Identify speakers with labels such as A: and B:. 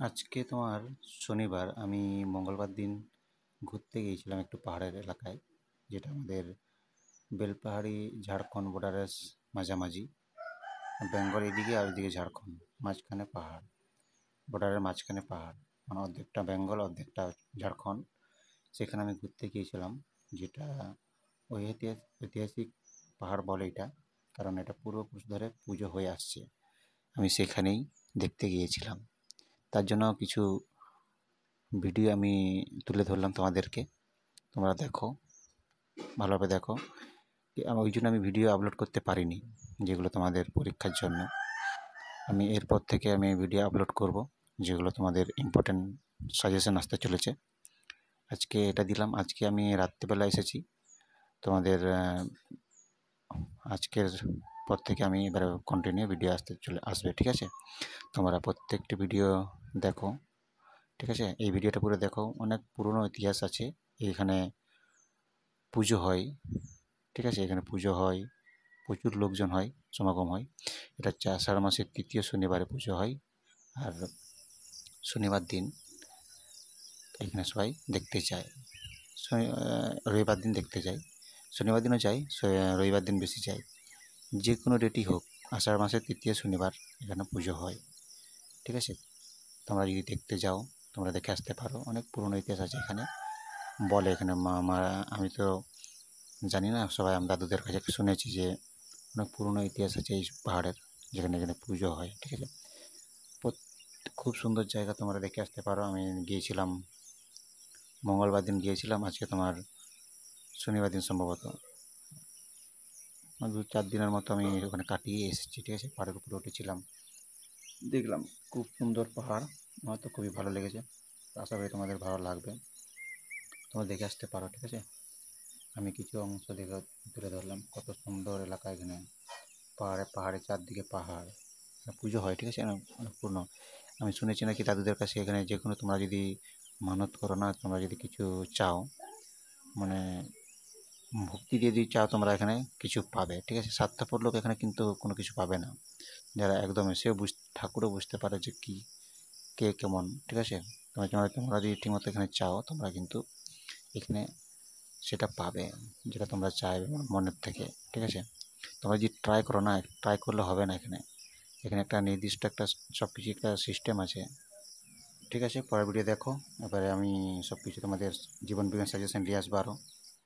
A: আজকে তোমার শনিবার, আমি মঙ্গলবার দিন ঘুরতে গিয়েছিলাম একটু পাহাড়ের এলাকায়, যেটা আমাদের বেলপাহাড়ি ঝাড়খণ্ড বর্ডারের মাঝামাঝি। বেঙ্গল এদিকে আর ওইদিকে ঝাড়খণ্ড, মাঝখানে পাহাড়, বর্ডারের মাঝখানে পাহাড়, মানে অর্ধেকটা বেঙ্গল অর্ধেকটা ঝাড়খণ্ড। সেখানে আমি ঘুরতে গিয়েছিলাম, যেটা ঐতিহাসিক পাহাড় বলে এটা, কারণ এটা পূর্বপুরুষ ধরে পুজো হয়ে আসছে। আমি সেখানেই দেখতে গিয়েছিলাম, তার জন্য কিছু ভিডিও আমি তুলে ধরলাম তোমাদেরকে। তোমরা দেখো, ভালোভাবে দেখো। ওই জন্য আমি ভিডিও আপলোড করতে পারিনি, যেগুলো তোমাদের পরীক্ষার জন্য। আমি এরপর থেকে আমি ভিডিও আপলোড করব, যেগুলো তোমাদের ইম্পর্টেন্ট সাজেশন আসতে চলেছে। আজকে এটা দিলাম। আজকে আমি রাত্রিবেলা এসেছি তোমাদের। আজকের পর থেকে আমি এবারে কন্টিনিউ ভিডিও আসবে, ঠিক আছে? তোমরা প্রত্যেকটি ভিডিও দেখো, ঠিক আছে? এই ভিডিওটা পুরো দেখো। অনেক পুরনো ইতিহাস আছে। এইখানে পুজো হয়, ঠিক আছে? এখানে পুজো হয়, প্রচুর লোকজন হয়, সমাগম হয়। এটা হচ্ছে আষাঢ় মাসের তৃতীয় শনিবারে পুজো হয়। আর শনিবার দিন এখানে সবাই দেখতে যায়। রবিবার দিন দেখতে যায়, শনিবার দিনও যায়, রবিবার দিন বেশি যায়। যে কোনো ডেটই হোক, আষাঢ় মাসের তৃতীয় শনিবার এখানে পুজো হয়, ঠিক আছে? তোমরা যদি দেখতে যাও, তোমরা দেখে আসতে পারো। অনেক পুরনো ইতিহাস আছে এখানে, বলে এখানে আমি তো জানি না, সবাই আমি দাদুদের কাছে শুনেছি যে অনেক পুরনো ইতিহাস আছে এই পাহাড়ের, যেখানে এখানে পুজো হয়, ঠিক আছে? খুব সুন্দর জায়গা, তোমরা দেখে আসতে পারো। আমি গিয়েছিলাম মঙ্গলবার দিন গিয়েছিলাম, আজকে তোমার শনিবার দিন সম্ভবত। 2-4 দিনের মতো আমি ওখানে কাটিয়ে এসেছি, ঠিক আছে? পাহাড়ের উপরে উঠেছিলাম, দেখলাম খুব সুন্দর পাহাড়। আমার তো খুবই ভালো লেগেছে, আশা করি তোমাদের ভালো লাগবে। তোমরা দেখে আসতে পারো, ঠিক আছে? আমি কিছু অংশ দেখে তুলে ধরলাম। কত সুন্দর এলাকা এখানে, পাহাড়ে চারদিকে পাহাড়, পুজো হয়, ঠিক আছে? অনেক পূর্ণ। আমি শুনেছি নাকি দাদুদের কাছে এখানে যে কোনো তোমরা যদি মানত করো না, তোমরা যদি কিছু চাও, মানে ভক্তি দিয়ে যদি চাও, তোমরা এখানে কিছু পাবে, ঠিক আছে? স্বার্থপর লোক এখানে কিন্তু কোনো কিছু পাবে না। যারা একদম এসেও ঠাকুরও বুঝতে পারে যে কী, কে কেমন, ঠিক আছে? তোমরা যদি ঠিকমতো এখানে চাও, তোমরা কিন্তু এখানে সেটা পাবে, যেটা তোমরা চাইবে মনের থেকে, ঠিক আছে? তোমরা যদি ট্রাই করো না, ট্রাই করলে হবে না। এখানে এখানে একটা নির্দিষ্ট একটা সব কিছু একটা সিস্টেম আছে, ঠিক আছে? পরের ভিডিও দেখো। এবারে আমি সব কিছু তোমাদের জীবন বিজ্ঞান সাজেশন দিয়ে আসবো আরও।